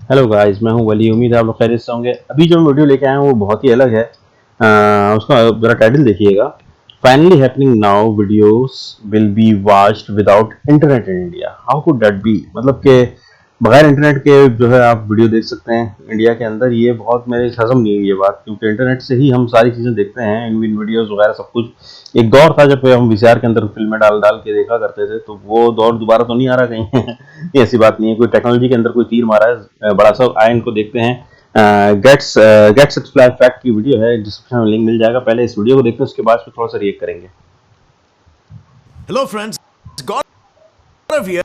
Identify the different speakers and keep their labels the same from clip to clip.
Speaker 1: Hello guys, मैं हूं वली। उम्मीद है आप लोग खैरियत से होंगे। अभी जो मैं वीडियो लेके आया हूं वो बहुत ही अलग है। उसका जरा टाइटल देखिएगा। Finally happening now, videos will be watched without internet in India. How could that be? मतलब कि बगैर इंटरनेट के जो है आप वीडियो देख सकते हैं इंडिया के अंदर। ये बहुत मेरे हजम नहीं हुई ये बात, क्योंकि इंटरनेट से ही हम सारी चीज़ें देखते हैं, इन वीडियोस वगैरह सब कुछ। एक दौर था जब हम वीसीआर के अंदर फिल्में डाल डाल के देखा करते थे, तो वो दौर दोबारा तो नहीं आ रहा कहीं। ये ऐसी बात नहीं है, कोई टेक्नोलॉजी के अंदर कोई तीर मारा है बड़ा सा, आए इनको देखते हैं। गेट्स इट्स फैक्ट की वीडियो है, डिस्क्रिप्शन में लिंक मिल जाएगा। पहले इस वीडियो को देखते हैं, उसके बाद फिर थोड़ा सा रिएक्ट करेंगे।
Speaker 2: Hello friends, Gaurav here.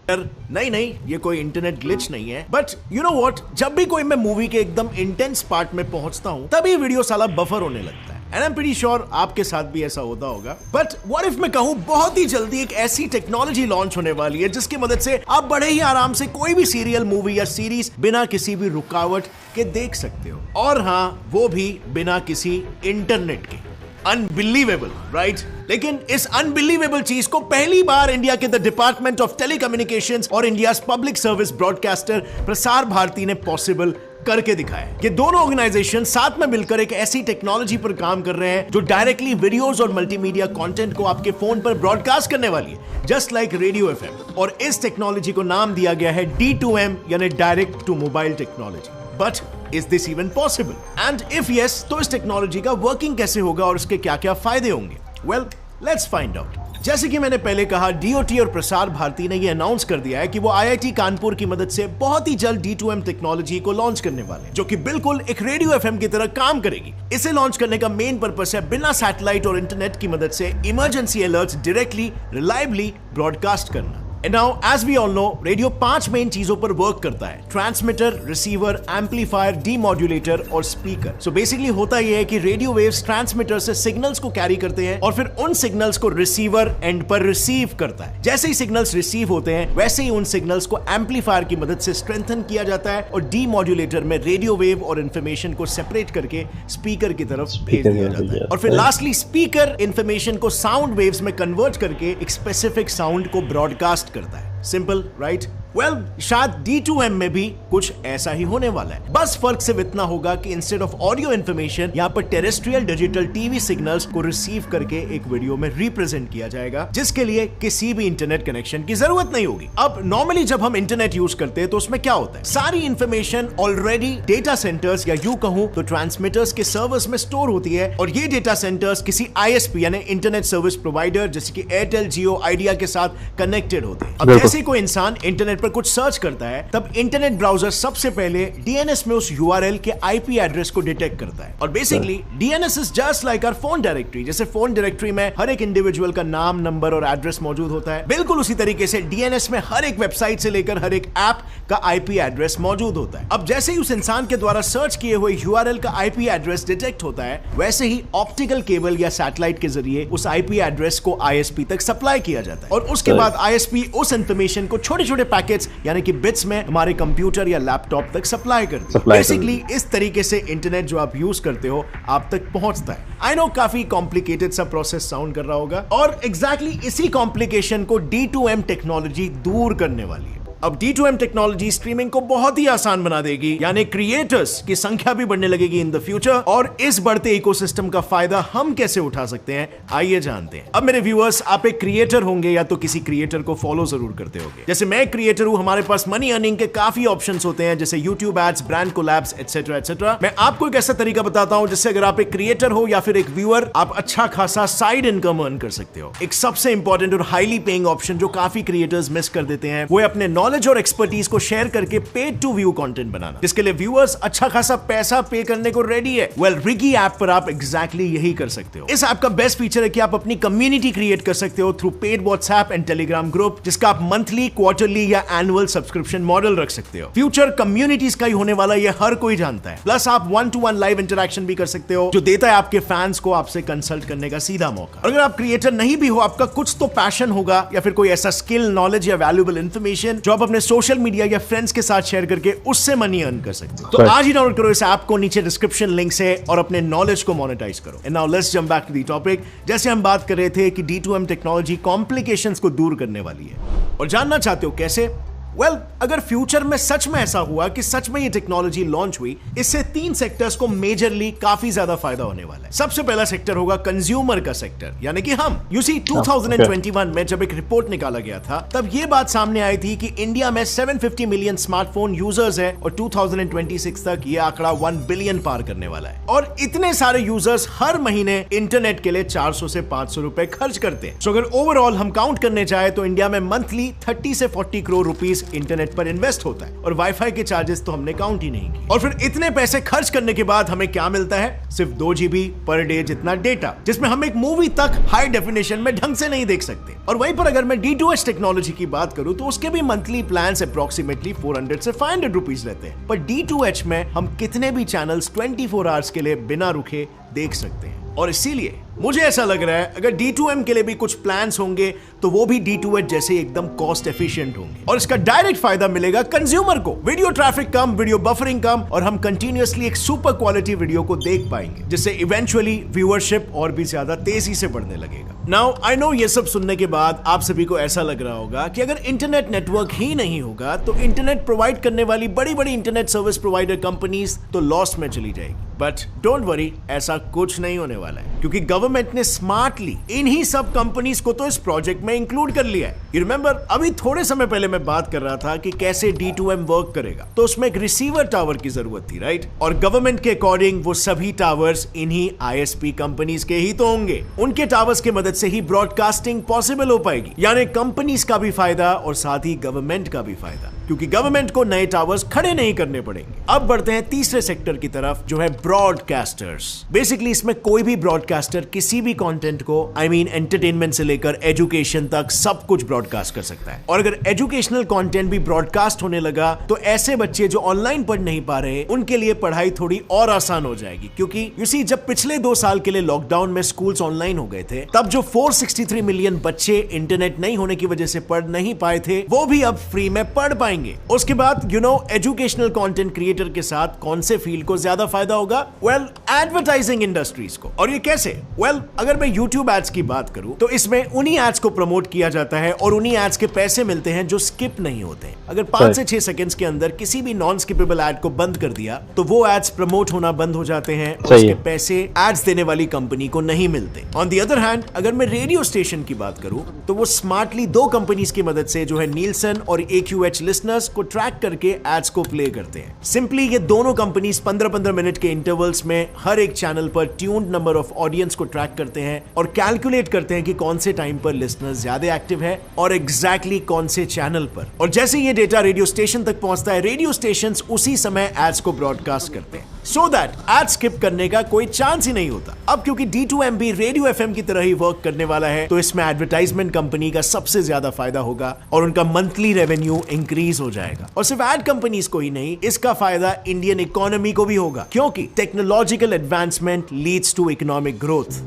Speaker 2: नहीं नहीं, ये कोई इंटरनेट ग्लिच नहीं है, बट यू नो व्हाट, जब भी कोई मैं मूवी के एकदम इंटेंस पार्ट में पहुंचता हूं तभी वीडियो साला बफर होने लगता है। And I am pretty sure आपके साथ भी ऐसा होता होगा। बट व्हाट इफ मैं कहूं बहुत ही जल्दी एक ऐसी टेक्नोलॉजी लॉन्च होने वाली है जिसकी मदद से आप बड़े ही आराम से कोई भी सीरियल, मूवी या सीरीज बिना किसी भी रुकावट के देख सकते हो, और हां, वो भी बिना किसी इंटरनेट के। Unbelievable, right? लेकिन इस अनबिलीवेबल चीज को पहली बार इंडिया के द डिपार्टमेंट ऑफ टेलीकम्युनिकेशंस और India public service broadcaster Prasar Bharati ने पॉसिबल करके दिखाया। ये दोनों ऑर्गेनाइजेशन साथ में मिलकर एक ऐसी टेक्नोलॉजी पर काम कर रहे हैं जो डायरेक्टली वीडियोस और मल्टीमीडिया कंटेंट को आपके फोन पर ब्रॉडकास्ट करने वाली है, जस्ट लाइक रेडियो एफएम। और इस टेक्नोलॉजी को नाम दिया गया है D2M, यानी direct to mobile technology. But is this even possible? And if yes, तो इस टेक्नोलॉजी का वर्किंग कैसे होगा और उसके क्या क्या फायदे होंगे? Well, let's find out. जैसे कि मैंने पहले कहा, डीओटी और प्रसार भारती ने यह अनाउंस कर दिया है कि वो आईआईटी कानपुर की मदद से बहुत ही जल्द D2M टेक्नोलॉजी को लॉन्च करने वाले हैं, जो कि बिल्कुल एक रेडियो एफएम की तरह काम करेगी। इसे लॉन्च करने का मेन पर्पस है बिना सैटेलाइट और इंटरनेट की मदद से emergency alerts directly, reliably broadcast करना। And now, as we all know, radio 5 main चीजों पर वर्क करता है: ट्रांसमीटर, रिसीवर, एम्पलीफायर, डीमॉड्यूलेटर और स्पीकर। सो बेसिकली होता यह है कि रेडियो वेव्स ट्रांसमीटर से सिग्नल्स को कैरी करते हैं और फिर उन सिग्नल्स को रिसीवर एंड पर रिसीव करता है। जैसे ही सिग्नल्स रिसीव होते हैं, वैसे ही उन सिग्नल्स को एम्पलीफायर की मदद से स्ट्रेंथन किया जाता है और डीमॉड्यूलेटर में रेडियो वेव और इंफॉर्मेशन को सेपरेट करके स्पीकर की तरफ भेज दिया जाता है। और फिर लास्टली स्पीकर इंफॉर्मेशन को साउंड वेव्स में कन्वर्ट करके एक स्पेसिफिक साउंड को ब्रॉडकास्ट करता है। Simple, right? वेल, शायद D2M में भी कुछ ऐसा ही होने वाला है। बस फर्क सिर्फ इतना होगा कि इंस्टेड ऑफ ऑडियो इंफॉर्मेशन, यहाँ पर टेरेस्ट्रियल डिजिटल टीवी सिग्नल्स को रिसीव करके एक वीडियो में रिप्रेजेंट किया जाएगा, जिसके लिए किसी भी इंटरनेट कनेक्शन की जरूरत नहीं होगी। अब नॉर्मली जब हम इंटरनेट यूज करते हैं तो उसमें क्या होता है? सारी इंफॉर्मेशन ऑलरेडी डेटा सेंटर्स या यूं कहूं तो ट्रांसमीटर्स के सर्वर्स में स्टोर होती है, और ये डेटा सेंटर्स किसी ISP यानी इंटरनेट सर्विस प्रोवाइडर जैसे कि एयरटेल, जियो, आइडिया के साथ कनेक्टेड होते हैं। अब जैसे कोई इंसान इंटरनेट पर कुछ सर्च करता है, तब इंटरनेट ब्राउजर सबसे पहले DNS में उस URL के IP एड्रेस को डिटेक्ट करता है। और basically DNS is just like our phone directory. जैसे फोन डायरेक्टरी में हर एक इंडिविजुअल का नाम, नंबर और एड्रेस मौजूद होता है, बिल्कुल उसी तरीके से DNS में हर एक वेबसाइट से लेकर हर एक ऐप का IP एड्रेस मौजूद होता है। अब जैसे ही उस इंसान के द्वारा सर्च किए हुए URL का IP एड्रेस डिटेक्ट होता है, वैसे ही ऑप्टिकल केबल या सैटेलाइट के जरिए उस IP एड्रेस को ISP तक सप्लाई किया जाता है, और उसके बाद ISP उस इंफॉर्मेशन को छोटे छोटे पैकेट्स यानी कि बिट्स में हमारे कंप्यूटर या लैपटॉप तक सप्लाई करते हैं। बेसिकली इस तरीके से इंटरनेट जो आप यूज करते हो आप तक पहुंचता है। आई नो काफी कॉम्प्लिकेटेड सा प्रोसेस साउंड कर रहा होगा, और एग्जैक्टली इसी कॉम्प्लिकेशन को D2M टेक्नोलॉजी दूर करने वाली है। अब D2M टेक्नोलॉजी स्ट्रीमिंग को बहुत ही आसान बना देगी, यानी क्रिएटर्स की संख्या भी बढ़ने लगेगी इन द फ्यूचर। और इस बढ़ते इकोसिस्टम का फायदा हम कैसे उठा सकते हैं, आइए जानते हैं। अब मेरे व्यूअर्स, आप एक क्रिएटर होंगे या तो किसी क्रिएटर को फॉलो जरूर करते होंगे। जैसे मैं क्रिएटर हूं, हमारे पास मनी अर्निंग के काफी ऑप्शंस होते हैं, जैसे YouTube ads, brand collabs, etcetera etcetera. मैं आपको एक ऐसा तरीका बताता हूं जिससे अगर आप एक क्रिएटर हो या फिर एक व्यूअर, आप अच्छा खासा साइड इनकम अर्न कर सकते हो। एक सबसे इंपॉर्टेंट और हाईली पेइंग ऑप्शन जो काफी क्रिएटर्स मिस कर देते हैं, वो है अपने नॉलेज और एक्सपर्टीज को शेयर करके पेड टू व्यू कंटेंट बनाना, जिसके लिए व्यूअर्स अच्छा खासा पैसा पे करने को रेडी है। वेल, रिगी ऐप पर आप एग्जैक्टली यही कर सकते हो। इस ऐप का बेस्ट फीचर है कि आप अपनी कम्युनिटी क्रिएट कर सकते हो through paid WhatsApp and Telegram group, जिसका आप मंथली, क्वार्टरली या एनुअल सब्सक्रिप्शन मॉडल रख सकते हो। फ्यूचर कम्युनिटीज का ही होने वाला ये हर कोई जानता है। प्लस आप 1-to-1 लाइव इंटरेक्शन भी कर सकते हो, जो देता है आपके फैंस को आपसे कंसल्ट करने का सीधा मौका। अगर आप क्रिएटर नहीं भी हो, आपका कुछ तो पैशन होगा या फिर कोई ऐसा स्किल, नॉलेज या वैल्यूएबल इंफॉर्मेशन जो आप अपने सोशल मीडिया या फ्रेंड्स के साथ शेयर करके उससे मनी अर्न कर सकते हो, तो आज ही डाउनलोड करो इस ऐप को नीचे डिस्क्रिप्शन लिंक से और अपने नॉलेज को मोनेटाइज करो। And now let's jump back to the topic. जैसे हम बात कर रहे थे कि D2M टेक्नोलॉजी कॉम्प्लिकेशंस को दूर करने वाली है, और जानना चाहते हो कैसे? वेल, अगर फ्यूचर में सच में ऐसा हुआ कि सच में ये टेक्नोलॉजी लॉन्च हुई, इससे 3 सेक्टर्स को मेजरली काफी ज्यादा फायदा होने वाला है। सबसे पहला सेक्टर होगा कंज्यूमर का सेक्टर, यानी कि हम। यू सी 2021 में जब एक रिपोर्ट निकाला गया था, तब ये बात सामने आई थी कि इंडिया में 750 मिलियन स्मार्टफोन यूजर्स है और 2026 तक ये आंकड़ा 1 बिलियन पार करने वाला है। और इतने सारे यूजर्स हर महीने इंटरनेट के लिए 400 से 500 रुपए खर्च करते हैं। तो अगर ओवरऑल हम काउंट करने जाए तो इंडिया में मंथली 30 से 40 करोड़ रुपीस इंटरनेट पर इन्वेस्ट होता है, और वाईफाई के चार्जेस तो हमने काउंट ही नहीं किए। और फिर इतने पैसे खर्च करने के बाद हमें क्या मिलता है? सिर्फ 2 GB पर डे जितना डेटा, जिसमें हम एक मूवी तक हाई डेफिनेशन में ढंग से नहीं देख सकते। और वहीं पर अगर मैं D2H टेक्नोलॉजी की बात करूं तो उसके भी मंथली प्लान्स अप्रोक्सीमेटली 400 से 500 रुपीस रहते हैं। पर D2H में हम कितने भी चैनल्स 24 आवर्स के लिए बिना रुके देख सकते हैं। और इसीलिए मुझे ऐसा लग रहा है अगर D2M के लिए भी कुछ प्लान्स होंगे तो वो भी D2H जैसे एकदम कॉस्ट एफिशिएंट होंगे। और इसका डायरेक्ट फायदा मिलेगा कंज्यूमर को। वीडियो ट्रैफिक कम, वीडियो बफरिंग कम, और हम कंटिन्यूअसली एक सुपर क्वालिटी वीडियो को देख पाएंगे, जिससे इवेंचुअली व्यूअरशिप और भी ज्यादा तेजी से बढ़ने लगेगा। नाउ आई नो ये सब सुनने के बाद आप सभी को ऐसा लग रहा होगा कि अगर इंटरनेट नेटवर्क ही नहीं होगा तो इंटरनेट प्रोवाइड करने वाली बड़ी बड़ी इंटरनेट सर्विस प्रोवाइडर कंपनीज तो लॉस में चली जाएगी। बट डोंट वरी, ऐसा कुछ नहीं होने वाला है, क्योंकि गवर्नमेंट ने स्मार्टली इन्हीं सब कंपनीज को तो इस प्रोजेक्ट में इंक्लूड कर लिया है। यू रिमेंबर, अभी थोड़े समय पहले मैं बात कर रहा था कि कैसे D2M वर्क करेगा, तो उसमें एक रिसीवर टावर की जरूरत थी, राइट? और गवर्नमेंट के अकॉर्डिंग वो सभी टावर्स इन्हीं ISP कंपनीज के ही तो होंगे। उनके टावर्स की मदद से ही ब्रॉडकास्टिंग पॉसिबल हो पाएगी, यानी कंपनीज का भी फायदा और साथ ही गवर्नमेंट का भी फायदा, क्योंकि गवर्नमेंट को नए टावर्स खड़े नहीं करने पड़ेंगे। अब बढ़ते हैं तीसरे सेक्टर की तरफ, जो है ब्रॉडकास्टर्स। बेसिकली इसमें कोई भी ब्रॉडकास्टर किसी भी कंटेंट को, आई मीन एंटरटेनमेंट से लेकर एजुकेशन तक सब कुछ ब्रॉडकास्ट कर सकता है। और अगर एजुकेशनल कंटेंट भी ब्रॉडकास्ट होने लगा तो ऐसे बच्चे जो ऑनलाइन पढ़ नहीं पा रहे, उनके लिए पढ़ाई थोड़ी और आसान हो जाएगी। क्योंकि यू सी, जब पिछले 2 साल के लिए लॉकडाउन में स्कूल्स ऑनलाइन हो गए थे, तब जो 463 मिलियन बच्चे इंटरनेट नहीं होने की वजह से पढ़ नहीं पाए थे, वो भी अब फ्री में पढ़ पाएंगे। उसके बाद एजुकेशनल कंटेंट क्रिएटर के साथ कौन से फील्ड को ज्यादा फायदा होगा? वेल, एडवर्टाइजिंग इंडस्ट्रीज को। और ये कैसे? वेल, अगर मैं YouTube एड्स की बात करूं तो इसमें उन्हीं एड्स को प्रमोट किया जाता है और उन्हीं एड्स के पैसे मिलते हैं जो स्किप नहीं होते। अगर 5 से 6 सेकंड्स के अंदर किसी भी नॉन स्किपेबल एड को बंद कर दिया तो वो एड्स प्रमोट होना बंद हो जाते हैं और उसके पैसे एड्स देने वाली कंपनी को नहीं मिलते। ऑन द अदर हैंड, अगर मैं रेडियो स्टेशन की बात करूं तो वो स्मार्टली 2 कंपनीज की मदद से, जो है नीलसन और AQH लिसनर्स को ट्रैक करके एड्स को प्ले करते हैं। सिंपली ये दोनों कंपनीज 15-15 मिनट के इंटरवल्स में हर एक चैनल पर ट्यून्ड नंबर ऑफ ऑडियंस को ट्रैक करते हैं और कैलकुलेट करते हैं कि कौन से टाइम पर लिसनर्स ज्यादा एक्टिव है और एग्जैक्टली कौन से चैनल पर। और जैसे ये डेटा रेडियो स्टेशन तक पहुंचता है, रेडियो स्टेशंस उसी समय एड्स को ब्रॉडकास्ट करते हैं, सो दैट एड स्किप करने का कोई चांस ही नहीं होता। अब क्योंकि D2M भी रेडियो FM की तरह ही वर्क करने वाला है, तो इसमें एडवर्टाइजमेंट कंपनी का सबसे ज्यादा फायदा होगा और उनका मंथली रेवेन्यू इंक्रीज हो जाएगा। और सिर्फ एड कंपनीज को ही नहीं, इसका फायदा इंडियन इकोनॉमी को भी होगा, क्योंकि technological advancement leads to economic growth.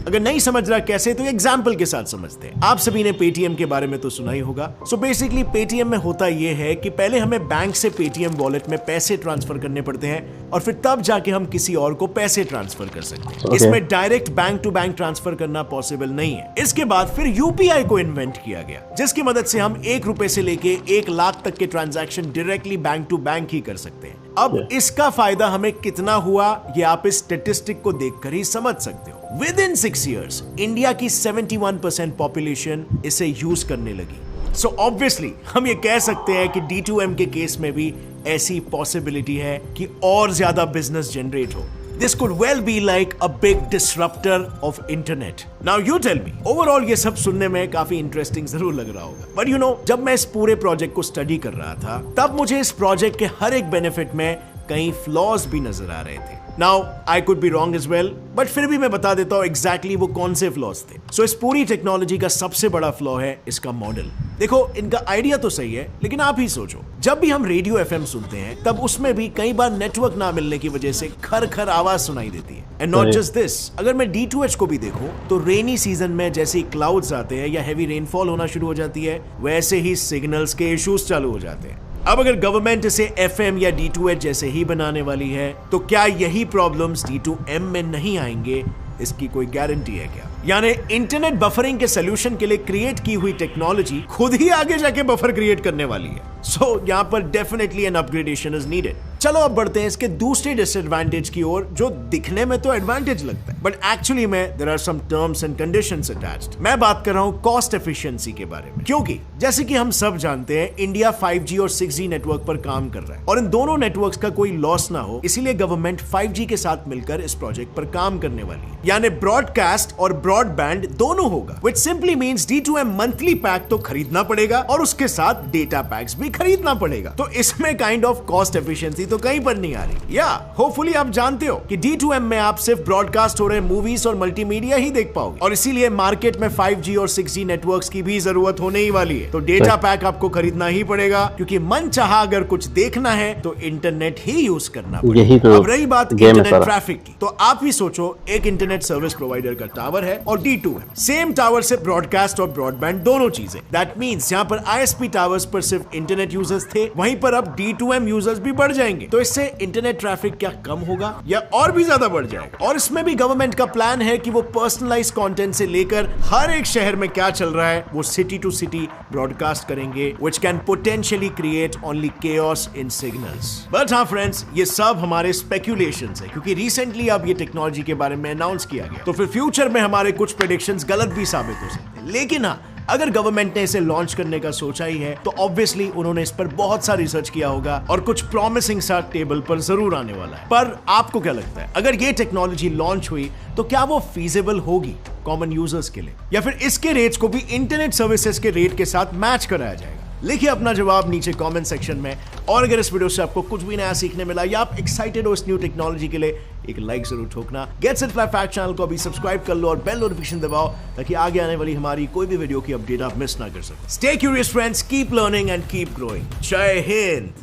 Speaker 2: अगर नहीं समझ रहा कैसे, तो एग्जाम्पल के साथ समझते हैं। आप सभी ने पेटीएम के बारे में तो सुना ही होगा। सो बेसिकली पेटीएम में होता यह है कि पहले हमें बैंक से पेटीएम वॉलेट में पैसे ट्रांसफर करने पड़ते हैं और फिर तब जाके हम किसी और को पैसे ट्रांसफर कर सकते हैं। इसमें direct bank to bank transfer करना पॉसिबल नहीं है। इसके बाद फिर यूपीआई को इन्वेंट किया गया, जिसकी मदद से हम 1 रुपए से लेके 1 लाख तक के transaction directly bank to bank ही कर सकते हैं। अब इसका फायदा हमें कितना हुआ, ये आप इस स्टैटिस्टिक को देखकर ही समझ सकते हो। विद इन 6 years इंडिया की 71% पॉपुलेशन इसे यूज करने लगी। सो ऑब्वियसली हम ये कह सकते हैं कि D2M के केस में भी ऐसी पॉसिबिलिटी है कि और ज्यादा बिजनेस जनरेट हो। This could well be like a big disruptor of internet. Now you tell me, overall ये सब सुनने में काफी इंटरेस्टिंग जरूर लग रहा होगा, but you know, जब मैं इस पूरे प्रोजेक्ट को स्टडी कर रहा था, तब मुझे इस प्रोजेक्ट के हर एक बेनिफिट में कई फ्लॉज भी नजर आ रहे थे। Now I could be wrong as well, but फिर भी मैं बता देता हूँ एग्जैक्टली वो कौन से फ्लॉज थे। सो इस पूरी टेक्नोलॉजी का सबसे बड़ा फ्लॉ है इसका मॉडल। देखो, इनका आइडिया तो सही है, लेकिन आप ही सोचो, जब भी हम रेडियो FM सुनते हैं तब उसमें भी कई बार नेटवर्क ना मिलने की वजह से खर खर आवाज सुनाई देती है। एंड नॉट जस्ट दिस, अगर मैं D2H को भी देखूं तो रेनी सीजन में जैसे ही क्लाउड्स आते हैं या हैवी रेनफॉल होना शुरू हो जाती है, वैसे ही सिग्नल्स के इश्यूज चालू हो जाते हैं। अब अगर गवर्नमेंट इसे FM या D2H जैसे ही बनाने वाली है, तो क्या यही प्रॉब्लम्स D2M में नहीं आएंगे? इसकी कोई गारंटी है क्या? यानी इंटरनेट बफरिंग के सोल्यूशन के लिए क्रिएट की हुई टेक्नोलॉजी खुद ही आगे जाके बफर क्रिएट करने वाली है। सो यहाँ पर definitely an upgradation is needed. चलो अब बढ़ते हैं इसके दूसरे डिसएडवांटेज की ओर, जो दिखने में तो एडवांटेज लगता है बट एक्चुअली में there are some terms and conditions attached. मैं बात कर रहा हूं कॉस्ट एफिशिएंसी के बारे में, क्योंकि जैसे कि हम सब जानते हैं इंडिया 5G और 6G नेटवर्क पर काम कर रहा है और इन दोनों नेटवर्क्स का कोई लॉस ना हो, इसीलिए गवर्नमेंट 5G के साथ मिलकर इस प्रोजेक्ट पर काम करने वाली है। यानी ब्रॉडकास्ट और ब्रॉडबैंड दोनों होगा, which simply means D2M monthly pack तो खरीदना पड़ेगा और उसके साथ डेटा पैक्स भी खरीदना पड़ेगा। तो इसमें काइंड ऑफ कॉस्ट एफिशिएंसी तो कहीं पर नहीं आ रही। या होपफुली आप जानते हो कि D2M में आप सिर्फ ब्रॉडकास्ट हो रहे मूवीज और मल्टीमीडिया ही देख पाओगे और इसीलिए मार्केट में 5G और 6G नेटवर्क्स की भी जरूरत होने ही वाली है। तो डेटा पैक आपको खरीदना ही पड़ेगा, क्योंकि मन चाहा अगर कुछ देखना है तो इंटरनेट ही यूज करना पड़ेगा।
Speaker 1: यही तो
Speaker 2: अब रही बात इंटरनेट ट्रैफिक की, तो आप ही सोचो एक इंटरनेट सर्विस प्रोवाइडर का टावर है और D2M, सेम टावर से ब्रॉडकास्ट और ब्रॉडबैंड दोनों चीजें। दैट मींस जहां पर ISP टावर्स पर सिर्फ इंटरनेट यूजर्स थे, वहीं पर अब D2M यूजर्स भी बढ़ जाएंगे। तो इससे इंटरनेट ट्रैफिक क्या कम होगा या और भी ज्यादा बढ़ जाएगा? और इसमें भी गवर्नमेंट का प्लान है कि वो पर्सनलाइज्ड कंटेंट से लेकर हर एक शहर में क्या चल रहा है वो सिटी टू सिटी ब्रॉडकास्ट करेंगे, which can potentially create only chaos in signals. But हाँ फ्रेंड्स, ये सब हमारे स्पेक्यूलेशंस है, क्योंकि रिसेंटली अब ये टेक्नोलॉजी के बारे में अनाउंस किया गया, तो फिर फ्यूचर में हमारे कुछ प्रेडिक्शंस गलत भी साबित हो सकते हैं। लेकिन हाँ, अगर गवर्नमेंट ने इसे लॉन्च करने का सोचा ही है तो ऑब्वियसली उन्होंने इस पर बहुत सा रिसर्च किया होगा और कुछ प्रॉमिसिंग सा टेबल पर जरूर आने वाला है। पर आपको क्या लगता है, अगर ये टेक्नोलॉजी लॉन्च हुई तो क्या वो फीजिबल होगी कॉमन यूजर्स के लिए, या फिर इसके रेट्स को भी इंटरनेट सर्विसेज के रेट के साथ मैच कराया जाएगा? लिखिए अपना जवाब नीचे कमेंट सेक्शन में। और अगर इस वीडियो से आपको कुछ भी नया सीखने मिला या आप एक्साइटेड हो इस न्यू टेक्नोलॉजी के लिए, एक लाइक जरूर ठोकना। Gets it fly fact channel को अभी सब्सक्राइब कर लो और बेल नोटिफिकेशन दबाओ ताकि आगे आने वाली हमारी कोई भी वीडियो की अपडेट आप मिस ना कर सको। Stay curious friends, keep learning and keep growing. जय हिंद।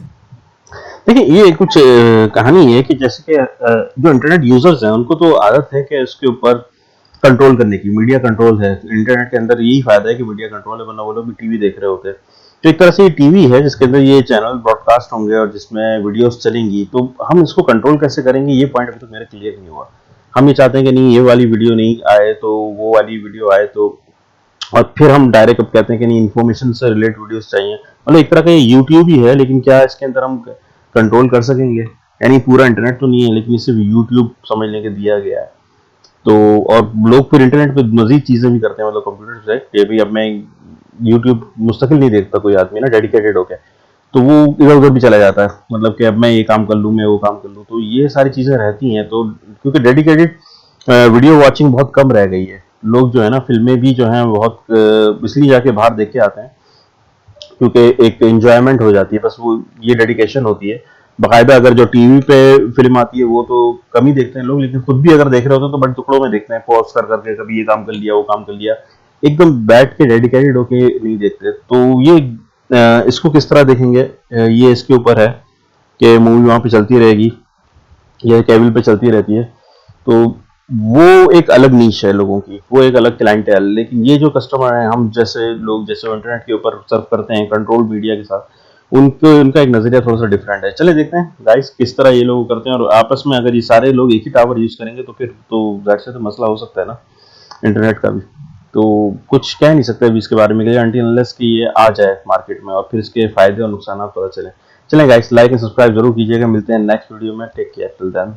Speaker 1: देखिए, ये कुछ कहानी है कि जैसे कि जो इंटरनेट यूजर्स हैं उनको तो आदत है कि इसके ऊपर कंट्रोल करने की, मीडिया कंट्रोल है इंटरनेट के अंदर। यही फायदा है कि मीडिया कंट्रोल है, वरना वो लोग भी टीवी देख रहे होते हैं। तो एक तरह से ये टीवी है जिसके अंदर ये चैनल ब्रॉडकास्ट होंगे और जिसमें वीडियोस चलेंगी। तो हम इसको कंट्रोल कैसे करेंगे, ये पॉइंट अभी तक मेरे क्लियर नहीं हुआ। हम ये चाहते हैं कि नहीं ये वाली वीडियो नहीं आए तो वो वाली वीडियो आए, तो और फिर हम डायरेक्ट अब कहते हैं कि नहीं इन्फॉर्मेशन से रिलेटेड वीडियोस चाहिए। मतलब एक तरह का ये यूट्यूब ही है, लेकिन क्या इसके अंदर हम कंट्रोल कर सकेंगे? यानी पूरा इंटरनेट तो नहीं है, लेकिन सिर्फ यूट्यूब समझने के दिया गया है। तो और लोग फिर इंटरनेट पे मजीद चीजें भी करते हैं, मतलब कंप्यूटर से कि भाई अब मैं यूट्यूब मुस्तकिल नहीं देखता कोई आदमी ना डेडिकेटेड होके, तो वो इधर उधर भी चला जाता है। मतलब कि अब मैं ये काम कर लूँ, मैं वो काम कर लूँ, तो ये सारी चीजें रहती हैं। तो क्योंकि डेडिकेटेड वीडियो वॉचिंग बहुत कम रह गई है, लोग जो है ना फिल्में भी जो है बहुत इसलिए जाके बाहर देख के आते हैं क्योंकि एक एंजॉयमेंट हो जाती है, बस वो ये डेडिकेशन होती है। बाकायदा अगर जो टीवी पे फिल्म आती है वो तो कम ही देखते हैं लोग, लेकिन खुद भी अगर देख रहे होते हैं तो बड़े टुकड़ों में देखते हैं, पॉज कर करके, कभी ये काम कर लिया वो काम कर लिया, एकदम बैठ के डेडिकेटेड होके नहीं देखते। तो ये इसको किस तरह देखेंगे, ये इसके ऊपर है कि मूवी वहाँ पे चलती रहेगी या केबल पे चलती रहती है, तो वो एक अलग नीश है लोगों की, वो एक अलग क्लाइंट है। लेकिन ये जो कस्टमर है, हम जैसे लोग जैसे इंटरनेट के ऊपर सर्व करते हैं कंट्रोल मीडिया के साथ, उनका एक नजरिया थोड़ा सा डिफरेंट है। चले देखते हैं गाइस किस तरह ये लोग करते हैं। और आपस में अगर ये सारे लोग एक ही टावर यूज करेंगे तो फिर तो दैट से तो मसला हो सकता है ना इंटरनेट का भी। तो कुछ कह नहीं सकते अभी इसके बारे में, अनटिल अनलेस कि ये आ जाए मार्केट में और फिर इसके फायदे और नुकसान पता चले। चलें गाइस, लाइक एंड सब्सक्राइब जरूर कीजिएगा। मिलते हैं नेक्स्ट वीडियो में। Take care till then.